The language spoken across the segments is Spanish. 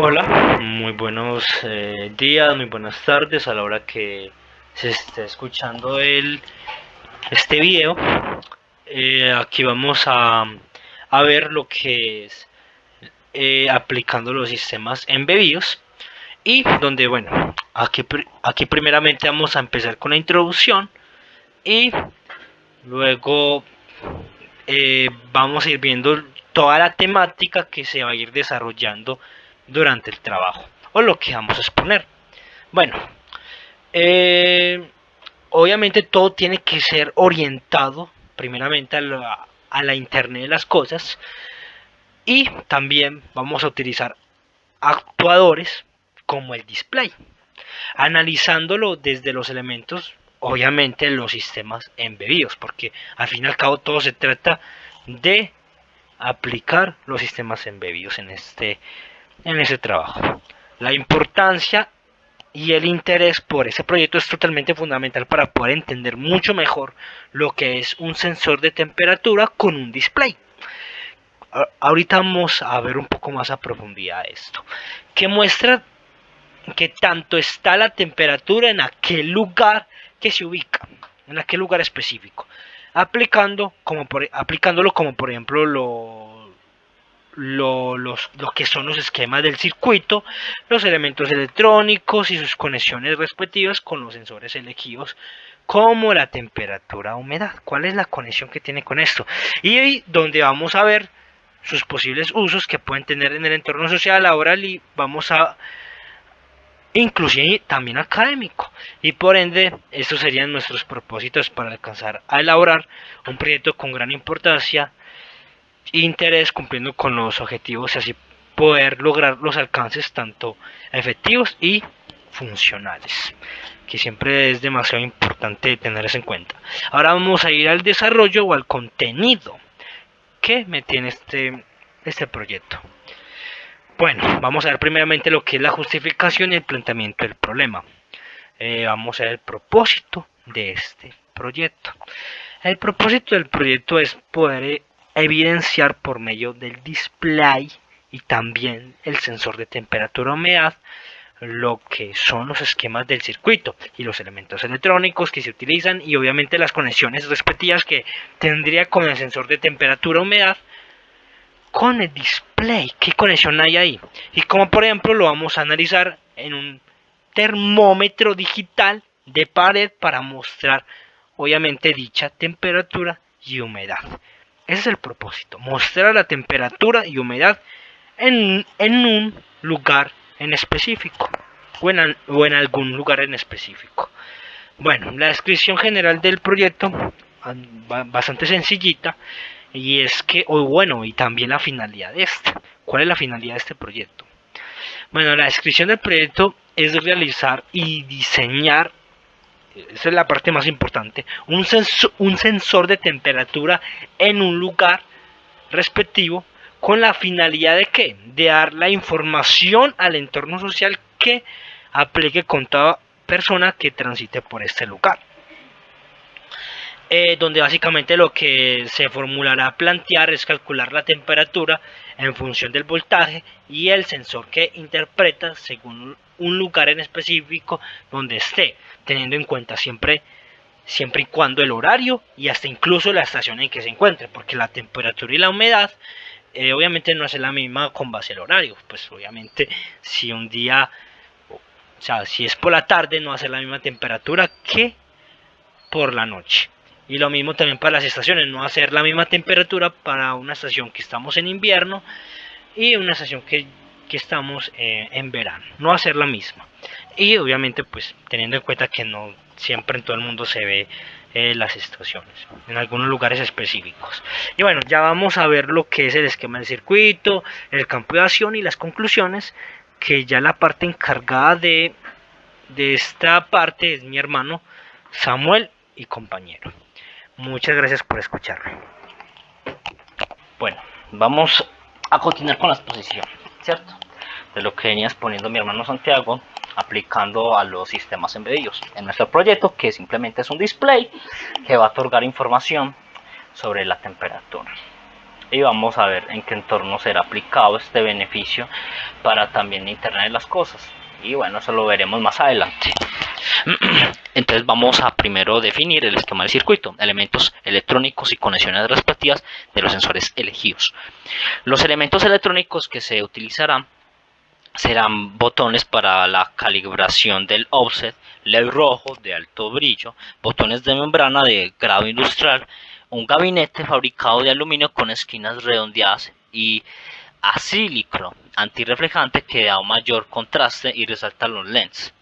Hola, muy buenos días, muy buenas tardes a la hora que se esté escuchando este video. Aquí vamos a ver lo que es aplicando los sistemas embebidos y donde, bueno, aquí primeramente vamos a empezar con la introducción y luego vamos a ir viendo toda la temática que se va a ir desarrollando durante el trabajo o lo que vamos a exponer. Bueno, eh, obviamente todo tiene que ser orientado primeramente a la Internet de las cosas y también vamos a utilizar actuadores como el display, analizándolo desde los elementos, obviamente los sistemas embebidos, porque al fin y al cabo todo se trata de aplicar los sistemas embebidos en este trabajo. La importancia y el interés por ese proyecto es totalmente fundamental para poder entender mucho mejor lo que es un sensor de temperatura con un display. Ahorita vamos a ver un poco más a profundidad esto, que muestra que tanto está la temperatura en aquel lugar que se ubica, en aquel lugar específico, aplicándolo como por ejemplo lo que son los esquemas del circuito, los elementos electrónicos y sus conexiones respectivas con los sensores elegidos, como la temperatura, humedad. ¿Cuál es la conexión que tiene con esto? Y ahí donde vamos a ver sus posibles usos que pueden tener en el entorno social, laboral y vamos a inclusive también académico, y por ende estos serían nuestros propósitos para alcanzar a elaborar un proyecto con gran importancia interés, cumpliendo con los objetivos y así poder lograr los alcances tanto efectivos y funcionales, que siempre es demasiado importante tener eso en cuenta. Ahora vamos a ir al desarrollo o al contenido que me tiene este proyecto. Bueno, vamos a ver primeramente lo que es la justificación y el planteamiento del problema. Vamos a ver el propósito de este proyecto. El propósito del proyecto es poder evidenciar por medio del display y también el sensor de temperatura y humedad lo que son los esquemas del circuito y los elementos electrónicos que se utilizan y obviamente las conexiones respectivas que tendría con el sensor de temperatura y humedad con el display, qué conexión hay ahí, y como por ejemplo lo vamos a analizar en un termómetro digital de pared para mostrar obviamente dicha temperatura y humedad. Ese es el propósito, mostrar la temperatura y humedad en un lugar en específico o en algún lugar en específico. Bueno, la descripción general del proyecto bastante sencillita, y es que, o bueno, y también la finalidad de este. ¿Cuál es la finalidad de este proyecto? Bueno, la descripción del proyecto es realizar y diseñar, esa es la parte más importante, un sensor de temperatura en un lugar respectivo con la finalidad de ¿qué? De dar la información al entorno social que aplique con toda persona que transite por este lugar. Donde básicamente lo que se formulará a plantear es calcular la temperatura en función del voltaje y el sensor que interpreta según un lugar en específico donde esté, teniendo en cuenta siempre y cuando el horario y hasta incluso la estación en que se encuentre, porque la temperatura y la humedad obviamente no es la misma con base al horario. Pues obviamente si un día, o sea, si es por la tarde no va a ser la misma temperatura que por la noche. Y lo mismo también para las estaciones, no va a ser la misma temperatura para una estación que estamos en invierno y una estación que estamos en verano, no va a ser la misma. Y obviamente pues teniendo en cuenta que no siempre en todo el mundo se ve las estaciones, en algunos lugares específicos. Y bueno, ya vamos a ver lo que es el esquema del circuito, el campo de acción y las conclusiones, que ya la parte encargada de esta parte es mi hermano Samuel y compañero. Muchas gracias por escucharme. Bueno, vamos a continuar con la exposición, ¿cierto? De lo que venía exponiendo mi hermano Santiago, aplicando a los sistemas embebidos en nuestro proyecto, que simplemente es un display que va a otorgar información sobre la temperatura. y vamos a ver en qué entorno será aplicado este beneficio para también Internet de las cosas. Y bueno, eso lo veremos más adelante. Entonces vamos a primero definir el esquema del circuito, elementos electrónicos y conexiones respectivas de los sensores elegidos. Los elementos electrónicos que se utilizarán serán botones para la calibración del offset, LED rojo de alto brillo, botones de membrana de grado industrial, un gabinete fabricado de aluminio con esquinas redondeadas y acrílico antirreflejante que da un mayor contraste y resalta los lentes.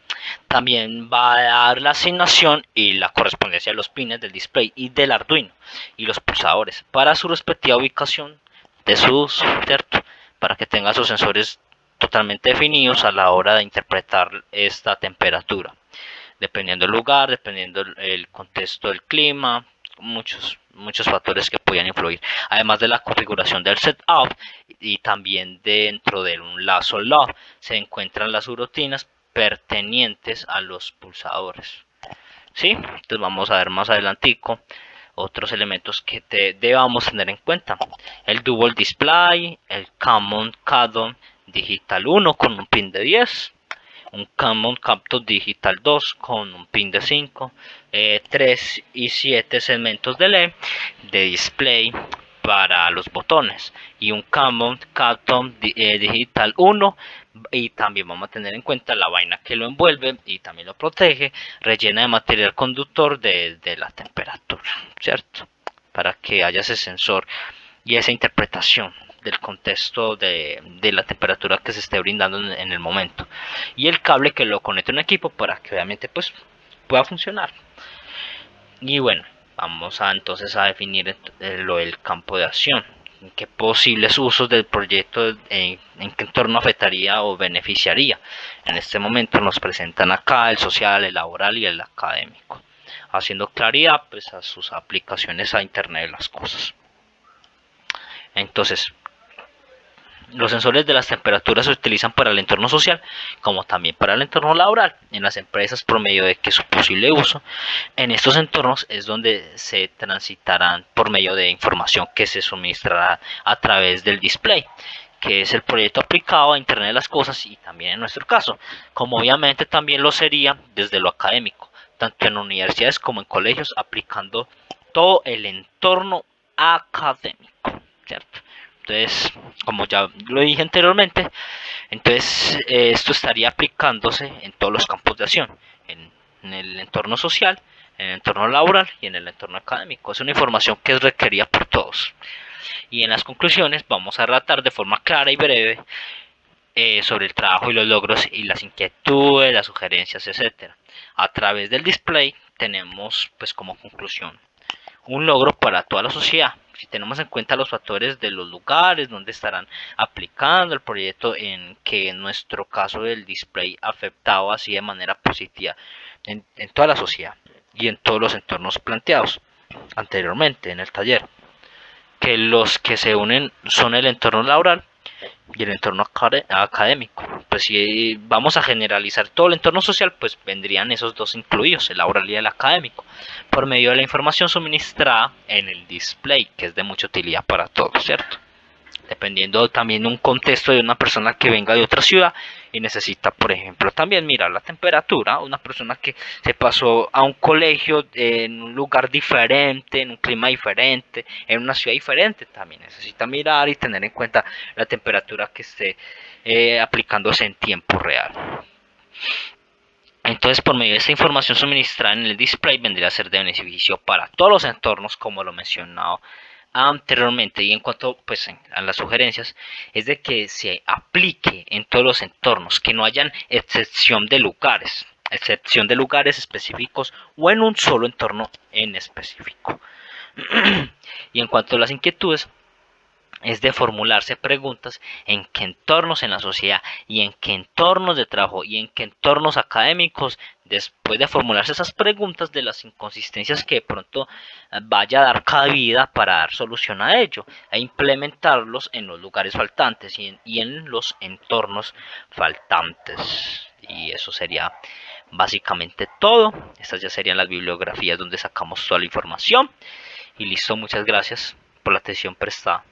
También va a dar la asignación y la correspondencia de los pines del display y del Arduino y los pulsadores para su respectiva ubicación de su uso, ¿cierto? Para que tenga sus sensores totalmente definidos a la hora de interpretar esta temperatura, dependiendo del lugar, dependiendo el contexto del clima, muchos factores que puedan influir, además de la configuración del setup. Y también dentro de un lazo log se encuentran las subroutinas pertenecientes a los pulsadores. ¿Sí? Entonces vamos a ver más adelantico otros elementos que debamos tener en cuenta: el Dual Display, el Common Cathode Digital 1 con un pin de 10, un Common Cathode Digital 2 con un pin de 5, 3 y 7 segmentos de LED de display para los botones y un Common Cathode Digital 1. Y también vamos a tener en cuenta la vaina que lo envuelve y también lo protege, rellena de material conductor de la temperatura, ¿cierto? Para que haya ese sensor y esa interpretación del contexto de la temperatura que se esté brindando en el momento, y el cable que lo conecta a un equipo para que obviamente pues pueda funcionar. Y bueno, vamos a entonces a definir lo del campo de acción, en qué posibles usos del proyecto, en qué entorno afectaría o beneficiaría. En este momento nos presentan acá el social, el laboral y el académico, haciendo claridad pues a sus aplicaciones a Internet de las cosas. Entonces, los sensores de las temperaturas se utilizan para el entorno social como también para el entorno laboral en las empresas, por medio de que su posible uso en estos entornos es donde se transitarán por medio de información que se suministrará a través del display, que es el proyecto aplicado a Internet de las cosas, y también en nuestro caso, como obviamente también lo sería desde lo académico, tanto en universidades como en colegios, aplicando todo el entorno académico, ¿cierto? Entonces, como ya lo dije anteriormente, entonces esto estaría aplicándose en todos los campos de acción, en el entorno social, en el entorno laboral y en el entorno académico. Es una información que es requerida por todos. Y en las conclusiones vamos a relatar de forma clara y breve sobre el trabajo y los logros y las inquietudes, las sugerencias, etcétera. A través del display tenemos pues como conclusión un logro para toda la sociedad. Si tenemos en cuenta los factores de los lugares donde estarán aplicando el proyecto, en que en nuestro caso el display afectado así de manera positiva en toda la sociedad y en todos los entornos planteados anteriormente en el taller, que los que se unen son el entorno laboral y el entorno académico. Pues si vamos a generalizar todo el entorno social, pues vendrían esos dos incluidos, el laboral y el académico, por medio de la información suministrada en el display, que es de mucha utilidad para todos, ¿cierto? Dependiendo también de un contexto de una persona que venga de otra ciudad y necesita, por ejemplo, también mirar la temperatura. Una persona que se pasó a un colegio en un lugar diferente, en un clima diferente, en una ciudad diferente, también necesita mirar y tener en cuenta la temperatura que esté aplicándose en tiempo real. Entonces, por medio de esta información suministrada en el display, vendría a ser de beneficio para todos los entornos, como lo mencionado anteriormente. Y en cuanto pues a las sugerencias, es de que se aplique en todos los entornos, que no hayan excepción de lugares específicos o en un solo entorno en específico. Y en cuanto a las inquietudes, es de formularse preguntas en qué entornos en la sociedad y en qué entornos de trabajo y en qué entornos académicos, después de formularse esas preguntas, de las inconsistencias que de pronto vaya a dar cabida para dar solución a ello e implementarlos en los lugares faltantes y en los entornos faltantes. Y eso sería básicamente todo. Estas ya serían las bibliografías donde sacamos toda la información. Y listo, muchas gracias por la atención prestada.